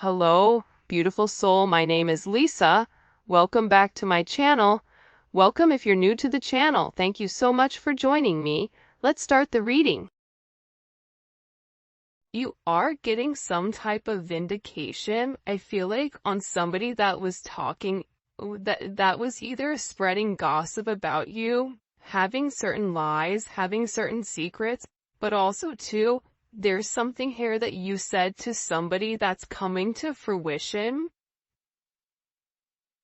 Hello, beautiful soul. My name is Lisa. Welcome back to my channel. Welcome if you're new to the channel. Thank you so much for joining me. Let's start the reading. You are getting some type of vindication, I feel like, on somebody that was talking, that was either spreading gossip about you, having certain lies, having certain secrets, but also too, there's something here that you said to somebody that's coming to fruition.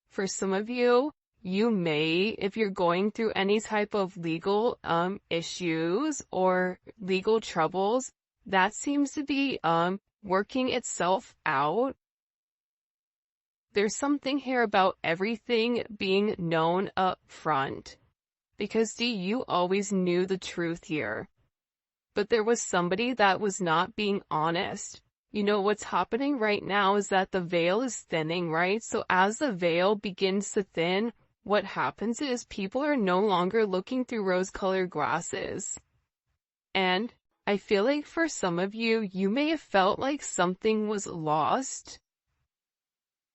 For some of you, you may, if you're going through any type of legal issues or legal troubles, that seems to be working itself out. There's something here about everything being known up front. Because you always knew the truth here. But there was somebody that was not being honest. You know, what's happening right now is that the veil is thinning, right? So as the veil begins to thin, what happens is people are no longer looking through rose-colored glasses. And I feel like for some of you, you may have felt like something was lost.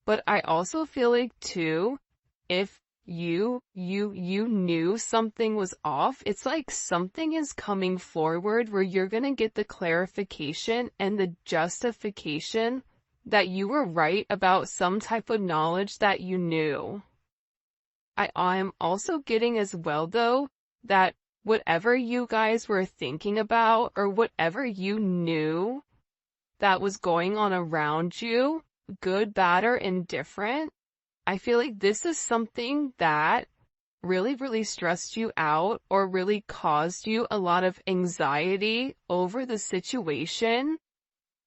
But I also feel like too, if you knew something was off, it's like something is coming forward where you're gonna get the clarification and the justification that you were right about some type of knowledge that you knew. I'm also getting as well though, that whatever you guys were thinking about or whatever you knew that was going on around you, good, bad, or indifferent, I feel like this is something that really stressed you out or really caused you a lot of anxiety over the situation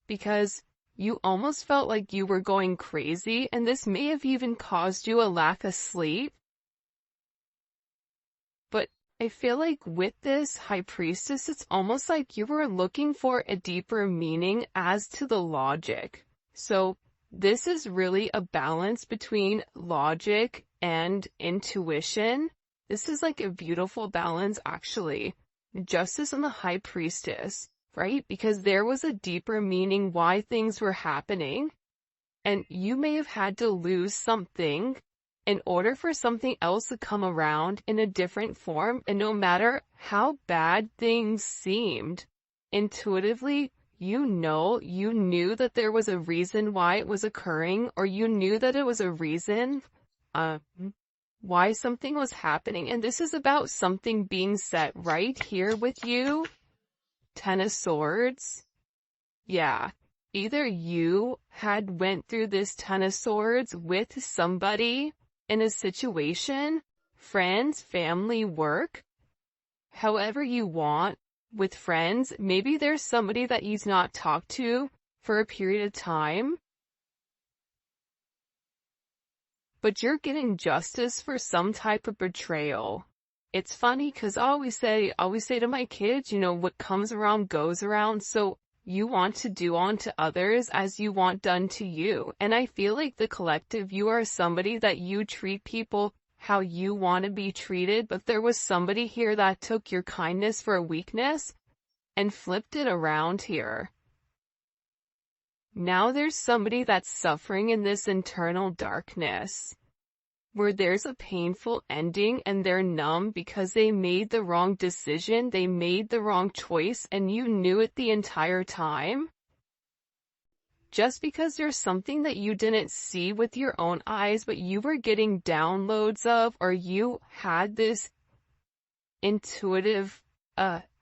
because you almost felt like you were going crazy, and this may have even caused you a lack of sleep. But I feel like with this High Priestess, it's almost like you were looking for a deeper meaning as to the logic. So this is really a balance between logic and intuition. This is like a beautiful balance, actually. Justice and the High Priestess, right? Because there was a deeper meaning why things were happening. And you may have had to lose something in order for something else to come around in a different form. And no matter how bad things seemed, intuitively, you knew that there was a reason why it was occurring, or you knew that it was a reason why something was happening. And this is about something being set right here with you. Ten of Swords. Yeah. Either you had went through this Ten of Swords with somebody in a situation, friends, family, work, however you want. With friends, maybe there's somebody that you've not talked to for a period of time, but you're getting justice for some type of betrayal. It's funny because I always say to my kids, you know, what comes around goes around. So you want to do unto others as you want done to you. And I feel like the collective, you are somebody that you treat people how you want to be treated, but there was somebody here that took your kindness for a weakness and flipped it around here. Now there's somebody that's suffering in this internal darkness, where there's a painful ending and they're numb because they made the wrong decision, they made the wrong choice, and you knew it the entire time. Just because there's something that you didn't see with your own eyes, but you were getting downloads of, or you had this intuitive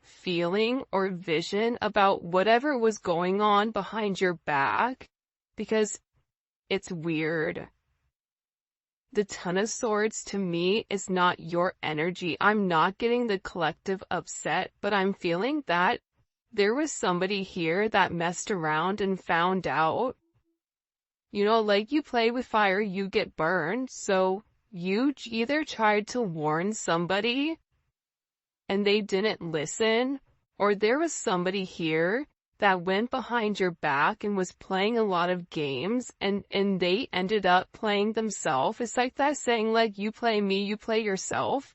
feeling or vision about whatever was going on behind your back, because it's weird. The Ten of Swords to me is not your energy. I'm not getting the collective upset, but I'm feeling that there was somebody here that messed around and found out. You know, like you play with fire, you get burned. So you either tried to warn somebody and they didn't listen, or there was somebody here that went behind your back and was playing a lot of games, and they ended up playing themselves. It's like that saying, like, you play me, you play yourself.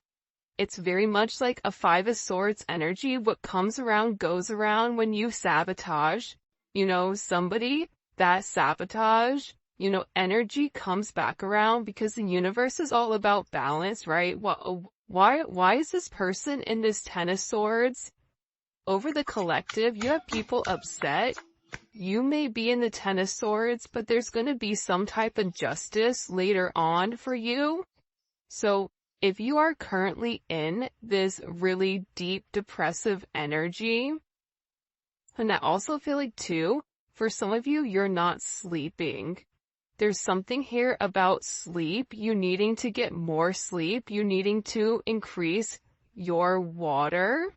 It's very much like a Five of Swords energy. What comes around goes around when you sabotage, you know, somebody. that sabotage, energy comes back around because the universe is all about balance, right? Why is this person in this Ten of Swords? Over the collective, you have people upset. You may be in the Ten of Swords, but there's going to be some type of justice later on for you. So if you are currently in this really deep depressive energy, and I also feel like too, for some of you, you're not sleeping. There's something here about sleep, you needing to get more sleep, you needing to increase your water.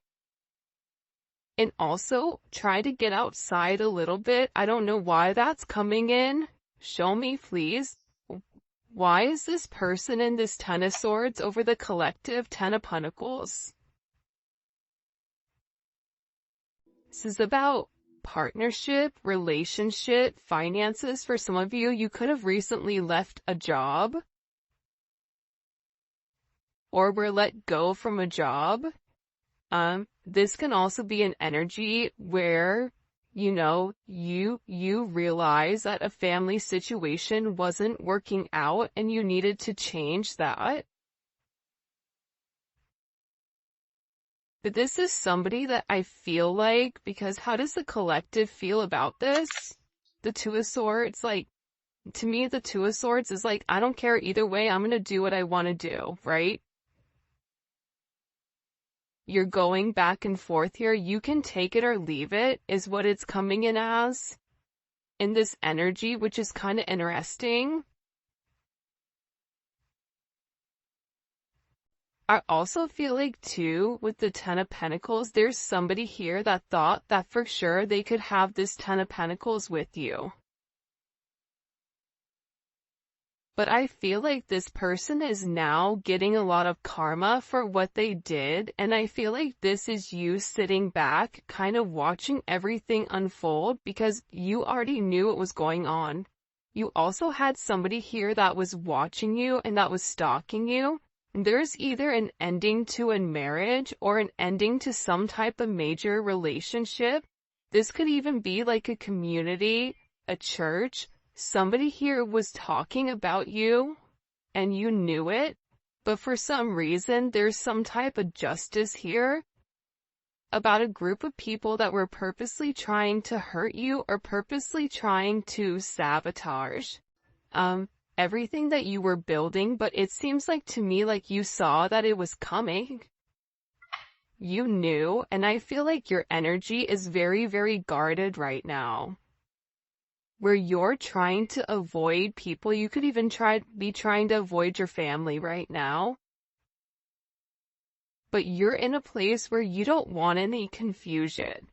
And also, try to get outside a little bit. I don't know why that's coming in. Show me, please. Why is this person in this Ten of Swords over the collective Ten of Pentacles? This is about partnership, relationship, finances. For some of you, you could have recently left a job or were let go from a job. This can also be an energy where, you realize that a family situation wasn't working out and you needed to change that. But this is somebody that I feel like, because how does the collective feel about this? The Two of Swords, to me, the Two of Swords is I don't care either way, I'm gonna do what I want to do, right? You're going back and forth here. You can take it or leave it, is what it's coming in as. In this energy, which is kind of interesting. I also feel like too, with the Ten of Pentacles, there's somebody here that thought that for sure they could have this Ten of Pentacles with you. But I feel like this person is now getting a lot of karma for what they did, and I feel like this is you sitting back, kind of watching everything unfold because you already knew what was going on. You also had somebody here that was watching you and that was stalking you. There's either an ending to a marriage or an ending to some type of major relationship. This could even be like a community, a church. Somebody here was talking about you, and you knew it, but for some reason, there's some type of justice here about a group of people that were purposely trying to hurt you or purposely trying to sabotage everything that you were building, but it seems like to me like you saw that it was coming. You knew, and I feel like your energy is very, very guarded right now. Where you're trying to avoid people, you could even be trying to avoid your family right now. But you're in a place where you don't want any confusion.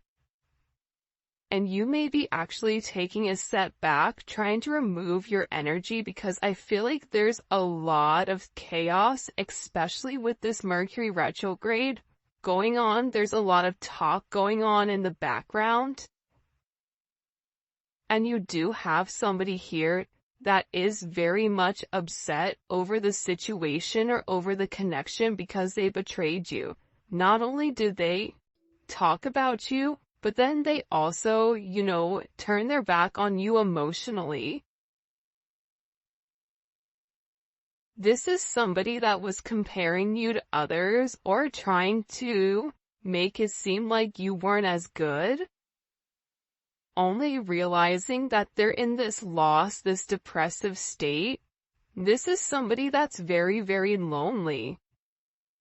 And you may be actually taking a step back, trying to remove your energy because I feel like there's a lot of chaos, especially with this Mercury retrograde going on. There's a lot of talk going on in the background. And you do have somebody here that is very much upset over the situation or over the connection because they betrayed you. Not only did they talk about you, but then they also, turn their back on you emotionally. This is somebody that was comparing you to others or trying to make it seem like you weren't as good. Only realizing that they're in this loss, this depressive state. This is somebody that's very, very lonely.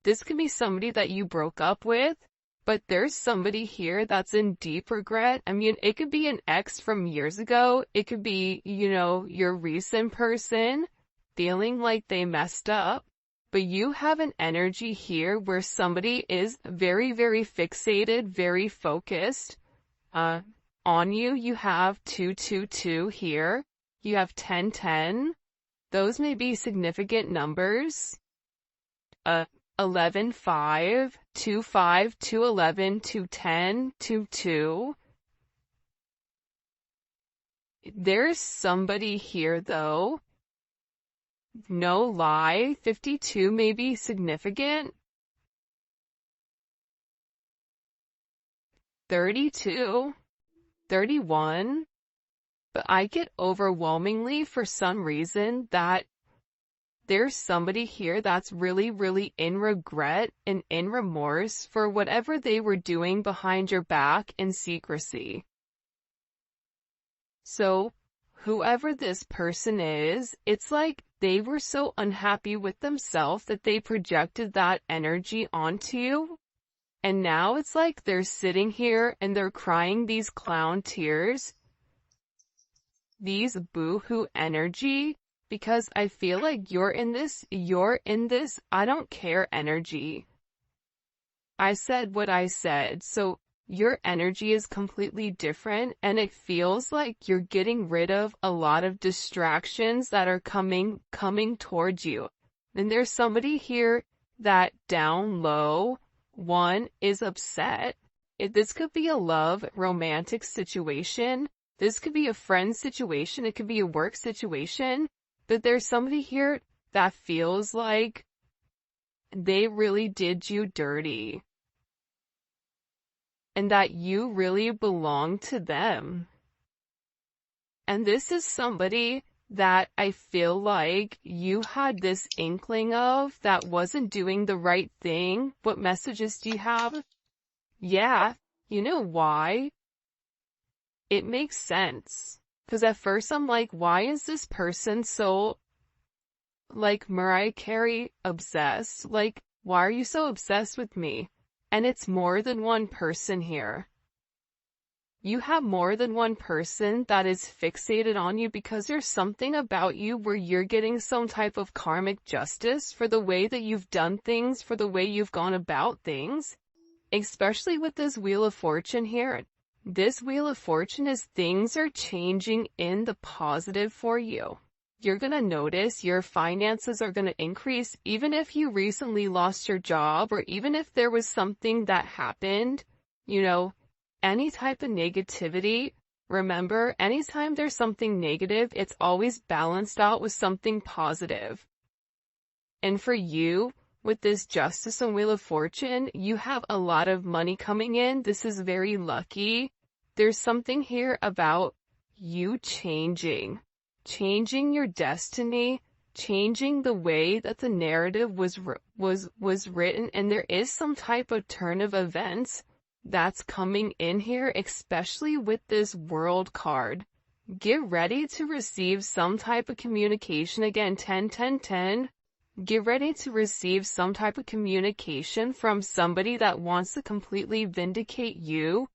This could be somebody that you broke up with, but there's somebody here that's in deep regret. I mean, it could be an ex from years ago. It could be, your recent person feeling like they messed up. But you have an energy here where somebody is very, very fixated, very focused. On you, you have 222 here. You have 1010. Those may be significant numbers. 11, 5, 2, 5, 2, 11, 2, 10, 2, 2. There's somebody here though. No lie, 52 may be significant. 32. 31. but I get overwhelmingly for some reason that there's somebody here that's really, really in regret and in remorse for whatever they were doing behind your back in secrecy. So, whoever this person is, it's like they were so unhappy with themselves that they projected that energy onto you. And now it's like they're sitting here and they're crying these clown tears, these boo-hoo energy, because I feel like you're in this, I don't care energy. I said what I said, so your energy is completely different, and it feels like you're getting rid of a lot of distractions that are coming towards you. And there's somebody here that down low, one is upset. This could be a love, romantic situation. This could be a friend situation. It could be a work situation. But there's somebody here that feels like they really did you dirty. And that you really belong to them. And this is somebody that I feel like you had this inkling of that wasn't doing the right thing. What messages do you have? Yeah, you know why? It makes sense. Because at first I'm like, why is this person so, like, Mariah Carey obsessed? Like, why are you so obsessed with me? And it's more than one person here. You have more than one person that is fixated on you because there's something about you where you're getting some type of karmic justice for the way that you've done things, for the way you've gone about things. Especially with this Wheel of Fortune here. This Wheel of Fortune is things are changing in the positive for you. You're going to notice your finances are going to increase even if you recently lost your job or even if there was something that happened, any type of negativity. Remember, anytime there's something negative, it's always balanced out with something positive. And for you, with this Justice and Wheel of Fortune, you have a lot of money coming in. This is very lucky. There's something here about you changing your destiny, changing the way that the narrative was written, and there is some type of turn of events that's coming in here, especially with this World card. Get ready to receive some type of communication. Again, 10, 10, 10. Get ready to receive some type of communication from somebody that wants to completely vindicate you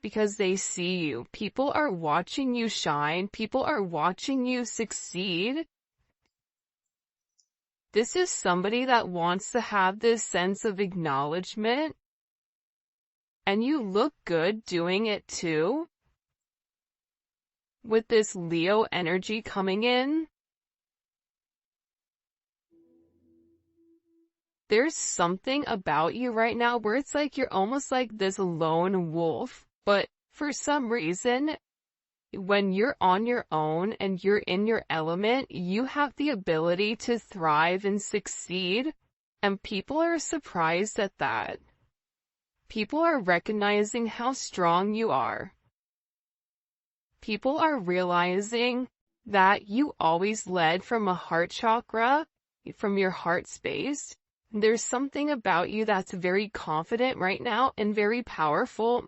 because they see you. People are watching you shine. People are watching you succeed. This is somebody that wants to have this sense of acknowledgement. And you look good doing it too. With this Leo energy coming in. There's something about you right now where it's like you're almost like this lone wolf. But for some reason, when you're on your own and you're in your element, you have the ability to thrive and succeed. And people are surprised at that. People are recognizing how strong you are. People are realizing that you always led from a heart chakra, from your heart space. There's something about you that's very confident right now and very powerful.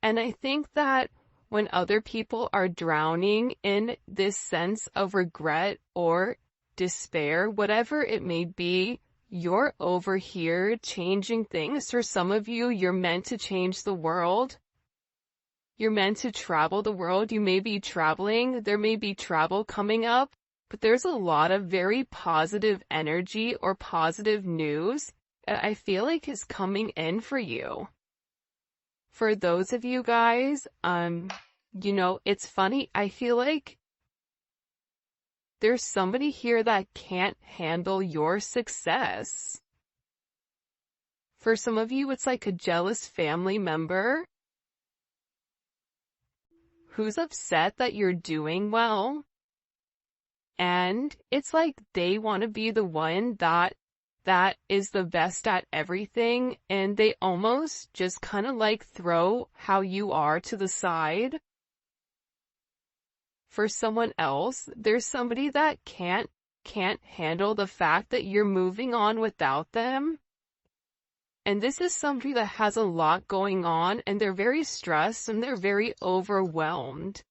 And I think that when other people are drowning in this sense of regret or despair, whatever it may be, you're over here changing things. For some of you, you're meant to change the world. You're meant to travel the world. You may be traveling. There may be travel coming up, but there's a lot of very positive energy or positive news that I feel like is coming in for you. For those of you guys, it's funny. I feel like there's somebody here that can't handle your success. For some of you, it's like a jealous family member who's upset that you're doing well. And it's like they want to be the one that is the best at everything, and they almost just kind of like throw how you are to the side. for someone else. There's somebody that can't handle the fact that you're moving on without them. And this is somebody that has a lot going on, and they're very stressed and they're very overwhelmed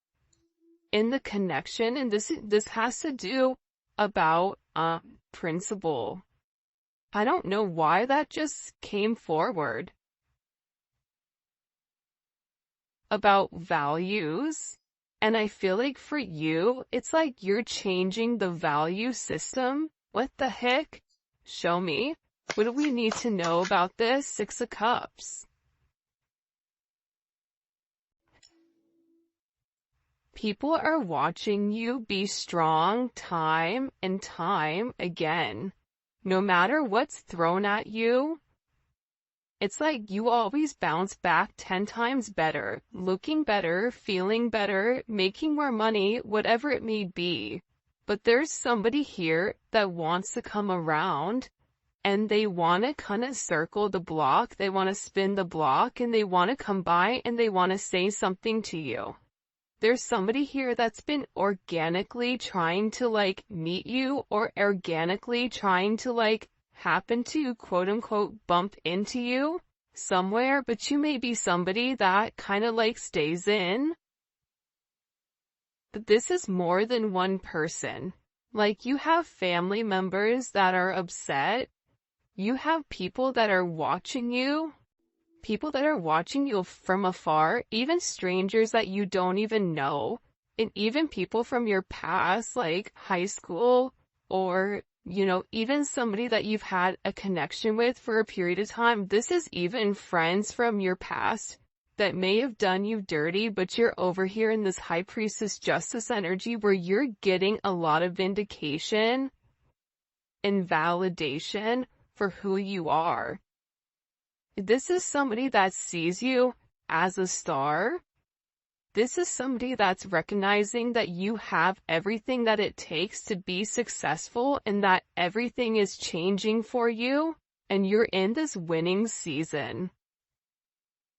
in the connection. And this has to do about principle. I don't know why that just came forward. About values. And I feel like for you, it's like you're changing the value system. What the heck? Show me. What do we need to know about this? Six of Cups. People are watching you be strong time and time again. No matter what's thrown at you, it's like you always bounce back 10 times better, looking better, feeling better, making more money, whatever it may be. But there's somebody here that wants to come around, and they want to kind of circle the block, they want to spin the block, and they want to come by and they want to say something to you. There's somebody here that's been organically trying to like meet you, or organically trying to like happen to quote unquote bump into you somewhere, but you may be somebody that kind of like stays in. But this is more than one person. Like you have family members that are upset. You have people that are watching you. People that are watching you from afar, even strangers that you don't even know, and even people from your past, like high school, or, you know, even somebody that you've had a connection with for a period of time. This is even friends from your past that may have done you dirty, but you're over here in this High Priestess Justice energy where you're getting a lot of vindication and validation for who you are. This is somebody that sees you as a star. This is somebody that's recognizing that you have everything that it takes to be successful, and that everything is changing for you, and you're in this winning season.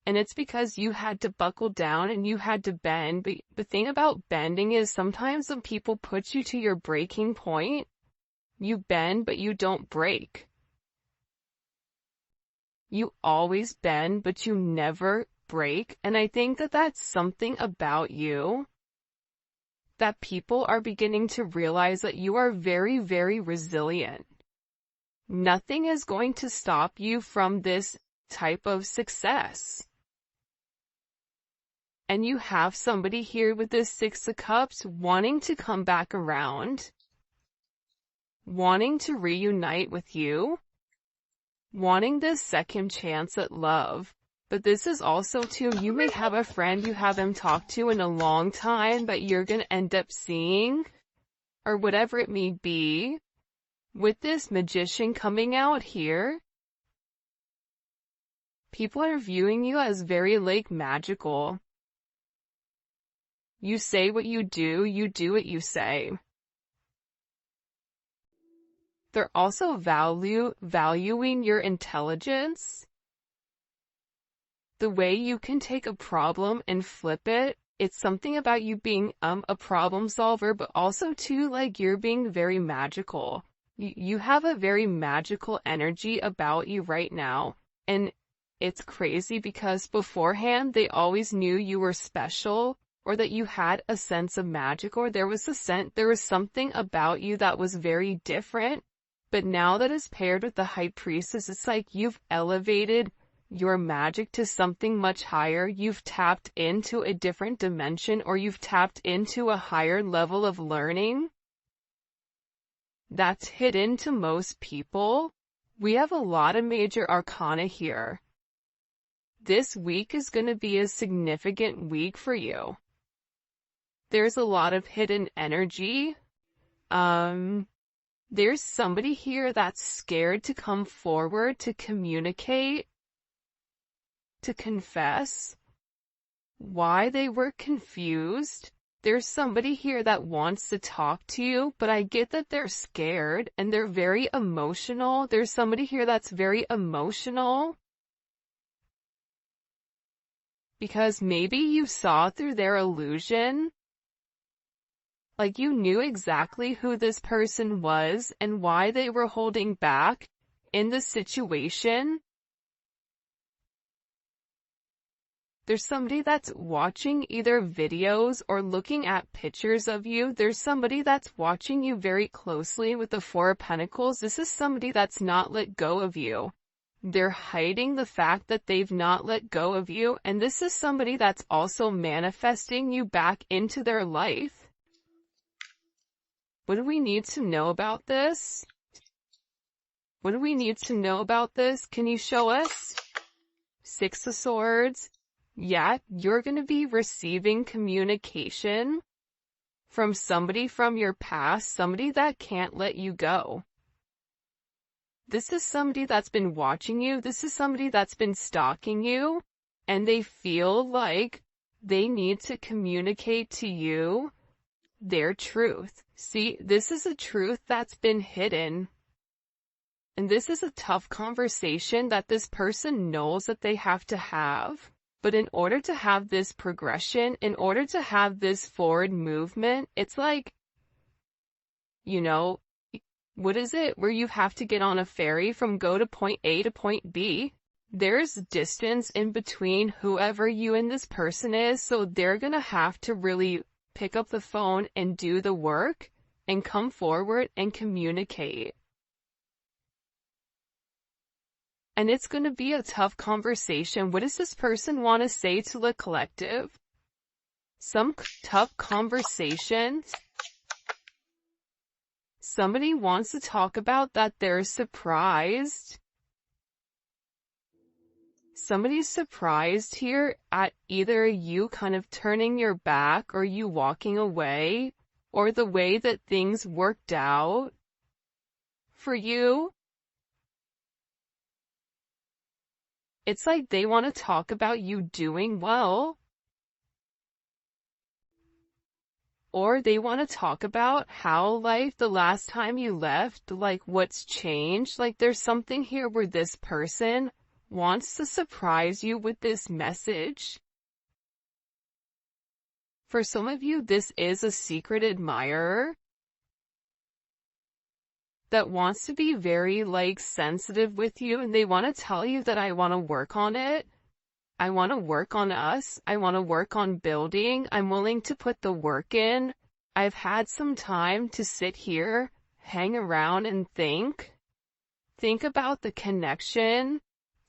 And it's because you had to buckle down and you had to bend. But the thing about bending is sometimes when people put you to your breaking point, you bend but you don't break. You always bend, but you never break. And I think that that's something about you that people are beginning to realize, that you are very, very resilient. Nothing is going to stop you from this type of success. And you have somebody here with this Six of Cups wanting to come back around, wanting to reunite with you, wanting this second chance at love. But this is also too, you may have a friend you haven't talked to in a long time that you're going to end up seeing, or whatever it may be. With this Magician coming out here, people are viewing you as very like magical. You say what you do what you say. They're also valuing your intelligence. The way you can take a problem and flip it. It's something about you being a problem solver, but also too, like, you're being very magical. You have a very magical energy about you right now. And it's crazy because beforehand they always knew you were special, or that you had a sense of magic, or there was something about you that was very different. But now that is paired with the High Priestess, it's like you've elevated your magic to something much higher. You've tapped into a different dimension, or you've tapped into a higher level of learning that's hidden to most people. We have a lot of major arcana here. This week is going to be a significant week for you. There's a lot of hidden energy. There's somebody here that's scared to come forward, to communicate, to confess why they were confused. There's somebody here that wants to talk to you, but I get that they're scared and they're very emotional. There's somebody here that's very emotional because maybe you saw through their illusion. Like you knew exactly who this person was and why they were holding back in the situation. There's somebody that's watching either videos or looking at pictures of you. There's somebody that's watching you very closely with the Four of Pentacles. This is somebody that's not let go of you. They're hiding the fact that they've not let go of you. And this is somebody that's also manifesting you back into their life. What do we need to know about this? What do we need to know about this? Can you show us? Six of Swords. Yeah, you're going to be receiving communication from somebody from your past, somebody that can't let you go. This is somebody that's been watching you. This is somebody that's been stalking you, and they feel like they need to communicate to you their truth. See, this is a truth that's been hidden. And this is a tough conversation that this person knows that they have to have. But in order to have this progression, in order to have this forward movement, it's like, you know, what is it where you have to get on a ferry from go to point A to point B? There's distance in between whoever you and this person is, so they're gonna have to really pick up the phone and do the work and come forward and communicate. And it's going to be a tough conversation. What does this person want to say to the collective? Some tough conversation. Somebody wants to talk about that they're surprised. Somebody's surprised here at either you kind of turning your back or you walking away, or the way that things worked out for you. It's like they want to talk about you doing well. Or they want to talk about how life the last time you left, like what's changed. Like there's something here where this person wants to surprise you with this message. For some of you, this is a secret admirer that wants to be very like sensitive with you, and they want to tell you that I want to work on it. I want to work on us. I want to work on building. I'm willing to put the work in. I've had some time to sit here, hang around and think. Think about the connection.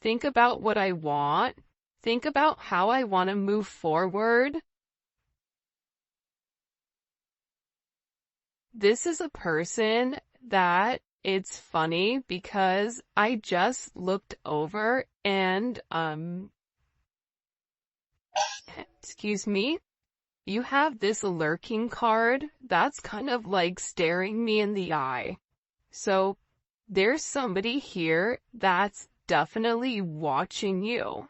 Think about what I want. Think about how I want to move forward. This is a person that it's funny because I just looked over and, excuse me, you have this lurking card that's kind of like staring me in the eye. So there's somebody here that's definitely watching you.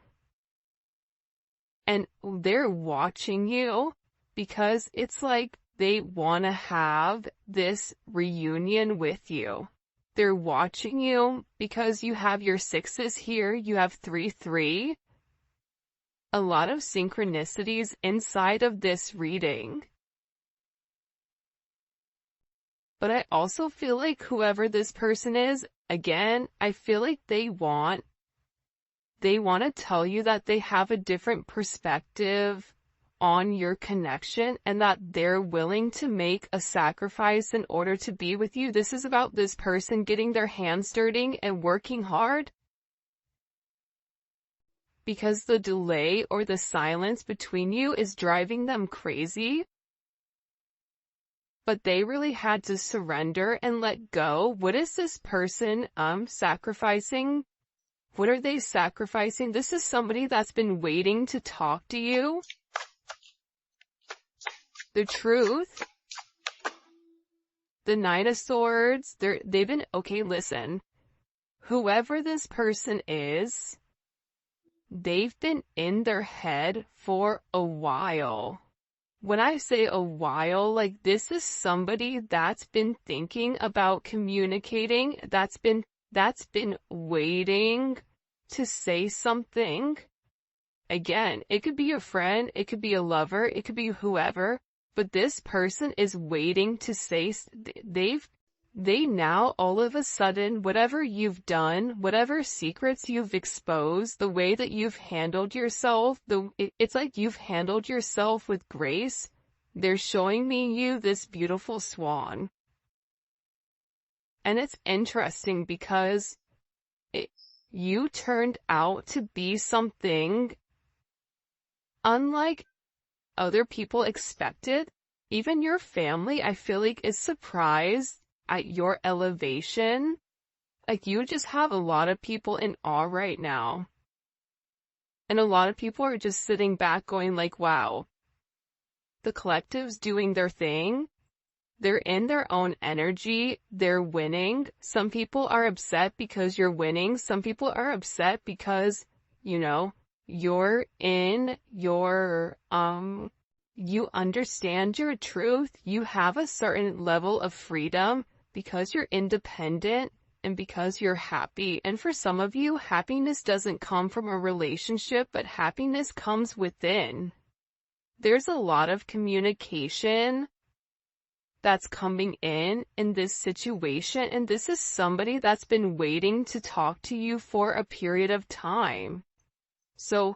And they're watching you because it's like they want to have this reunion with you. They're watching you because you have your sixes here, you have 3-3. A lot of synchronicities inside of this reading. But I also feel like whoever this person is, again, I feel like they want to tell you that they have a different perspective on your connection and that they're willing to make a sacrifice in order to be with you. This is about this person getting their hands dirty and working hard, because the delay or the silence between you is driving them crazy. But they really had to surrender and let go. What is this person sacrificing? What are they sacrificing? This is somebody that's been waiting to talk to you. The truth. The Knight of Swords. They've been, okay, listen. Whoever this person is, they've been in their head for a while. When I say a while, like this is somebody that's been thinking about communicating, that's been waiting to say something. Again, it could be a friend, it could be a lover, it could be whoever. but this person is waiting to say, they now all of a sudden, whatever you've done, whatever secrets you've exposed, the way that you've handled yourself, it's like you've handled yourself with grace. They're showing me you this beautiful swan. And it's interesting because you turned out to be something unlike other people expected. Even your family, I feel like, is surprised at your elevation. Like, you just have a lot of people in awe right now. And a lot of people are just sitting back going like, wow, the collective's doing their thing. They're in their own energy. They're winning. Some people are upset because you're winning. Some people are upset because, you're in your, you understand your truth. You have a certain level of freedom because you're independent and because you're happy. And for some of you, happiness doesn't come from a relationship, but happiness comes within. There's a lot of communication that's coming in this situation, and this is somebody that's been waiting to talk to you for a period of time. So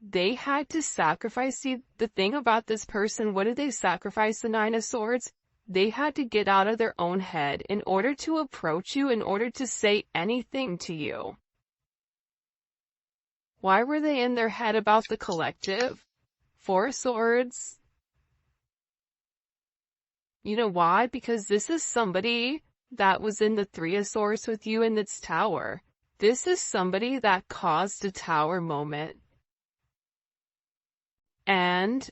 they had to sacrifice. See, the thing about this person, what did they sacrifice? The Nine of Swords? They had to get out of their own head in order to approach you, in order to say anything to you. Why were they in their head about the collective? Four of Swords. You know why? Because this is somebody that was in the Three of Swords with you in this tower. This is somebody that caused a tower moment. And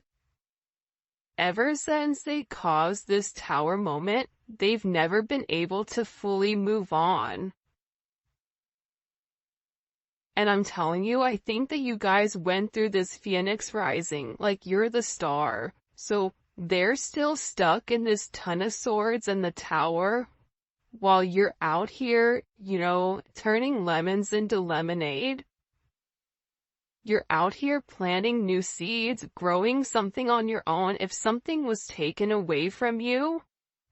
ever since they caused this tower moment, they've never been able to fully move on. And I'm telling you, I think that you guys went through this Phoenix rising, like you're the star. So they're still stuck in this Ton of Swords and the tower, while you're out here, turning lemons into lemonade. You're out here planting new seeds, growing something on your own. If something was taken away from you,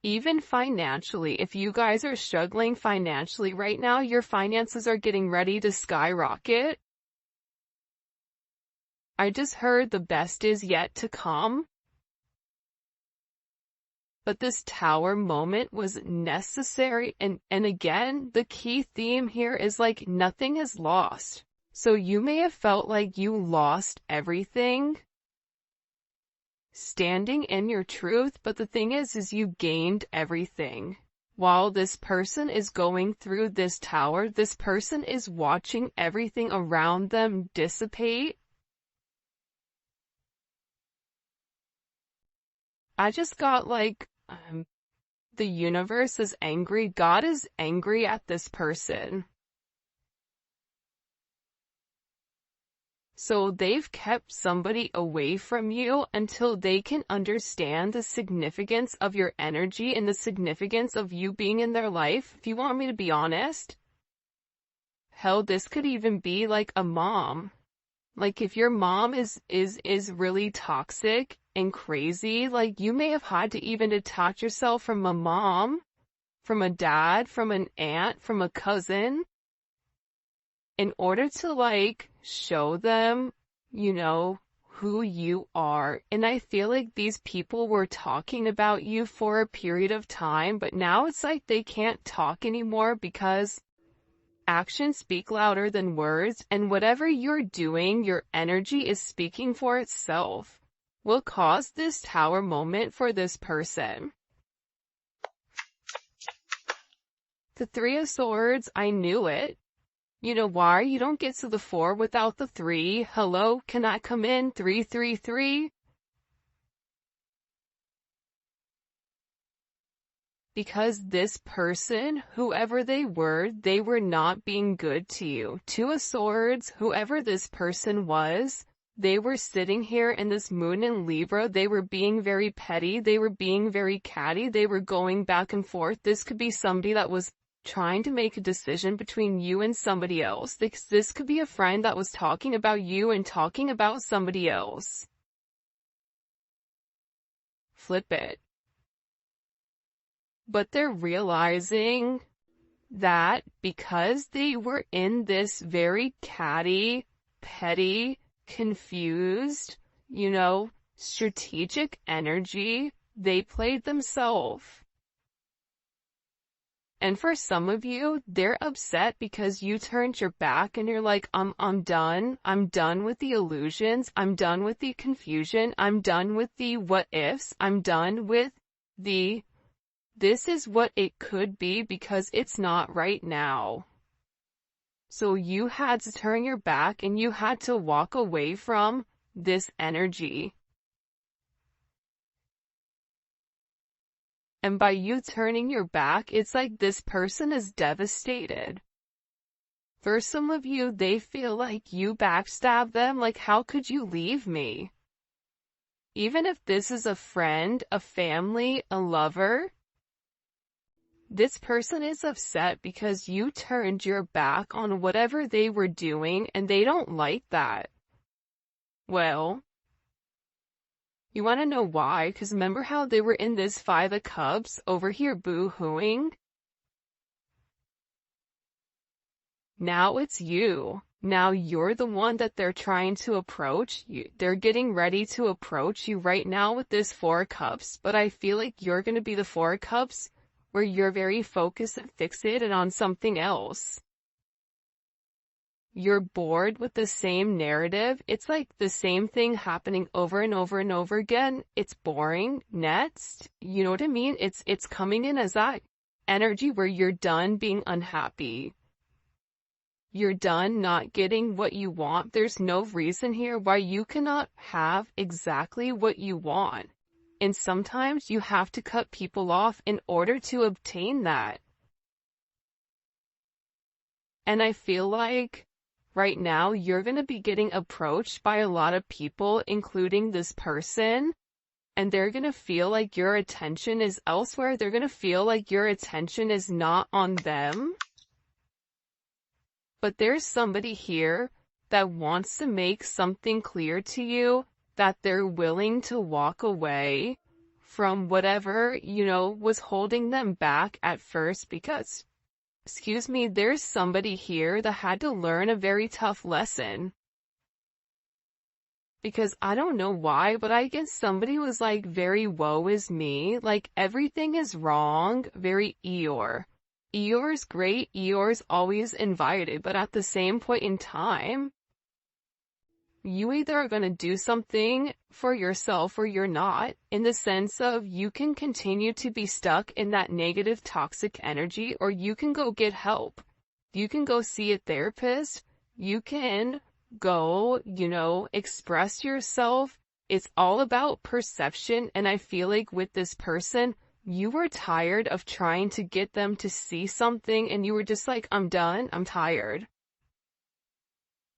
even financially, if you guys are struggling financially right now, your finances are getting ready to skyrocket. I just heard the best is yet to come. But this tower moment was necessary, and again, the key theme here is like nothing is lost. So you may have felt like you lost everything standing in your truth, but the thing is you gained everything. While this person is going through this tower, this person is watching everything around them dissipate. I just got like, the universe is angry. God is angry at this person. So they've kept somebody away from you until they can understand the significance of your energy and the significance of you being in their life. If you want me to be honest, hell, this could even be like a mom. Like if your mom is really toxic and crazy, like you may have had to even detach yourself from a mom, from a dad, from an aunt, from a cousin, in order to like show them, who you are. And I feel like these people were talking about you for a period of time, but now it's like they can't talk anymore because actions speak louder than words, and whatever you're doing, your energy is speaking for itself. Will cause this tower moment for this person. The Three of Swords, I knew it. You know why? You don't get to the 4 without the 3. Hello, can I come in? 333? Because this person, whoever they were not being good to you. 2 of Swords, whoever this person was, they were sitting here in this moon in Libra. They were being very petty. They were being very catty. They were going back and forth. This could be somebody that was trying to make a decision between you and somebody else. This could be a friend that was talking about you and talking about somebody else. flip it. But they're realizing that because they were in this very catty, petty, confused, strategic energy, they played themselves. And for some of you, they're upset because you turned your back and you're like, I'm done. I'm done with the illusions. I'm done with the confusion. I'm done with the what ifs. I'm done with this is what it could be because it's not right now. So you had to turn your back and you had to walk away from this energy. And by you turning your back, it's like this person is devastated. For some of you, they feel like you backstabbed them, like how could you leave me? Even if this is a friend, a family, a lover, this person is upset because you turned your back on whatever they were doing and they don't like that. Well, you want to know why? Because remember how they were in this Five of Cups over here boo-hooing? Now it's you. Now you're the one that they're trying to approach. They're getting ready to approach you right now with this Four of Cups, but I feel like you're going to be the Four of Cups where you're very focused and fixated on something else. You're bored with the same narrative. It's like the same thing happening over and over and over again. It's boring. Next, you know what I mean? It's coming in as that energy where you're done being unhappy. You're done not getting what you want. There's no reason here why you cannot have exactly what you want. And sometimes you have to cut people off in order to obtain that. And I feel like right now you're going to be getting approached by a lot of people, including this person, and they're going to feel like your attention is elsewhere. They're going to feel like your attention is not on them. But there's somebody here that wants to make something clear to you, that they're willing to walk away from whatever, was holding them back at first because, there's somebody here that had to learn a very tough lesson. Because I don't know why, but I guess somebody was like very woe is me, like everything is wrong, very Eeyore. Eeyore's great, Eeyore's always invited, but at the same point in time, you either are going to do something for yourself or you're not, in the sense of you can continue to be stuck in that negative toxic energy, or you can go get help. You can go see a therapist. You can go, express yourself. It's all about perception. And I feel like with this person, you were tired of trying to get them to see something and you were just like, I'm done. I'm tired.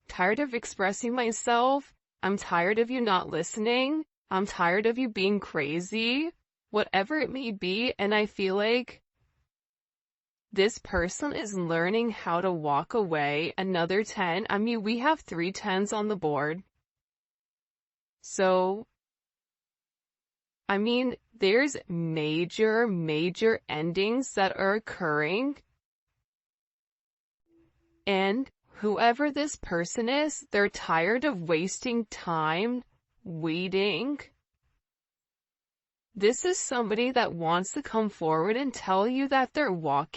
Tired of expressing myself. I'm tired of you not listening. I'm tired of you being crazy. Whatever it may be. And I feel like this person is learning how to walk away. Another 10. I mean, we have 3 10s on the board. So, I mean, there's major endings that are occurring. And whoever this person is, they're tired of wasting time waiting. This is somebody that wants to come forward and tell you that they're walking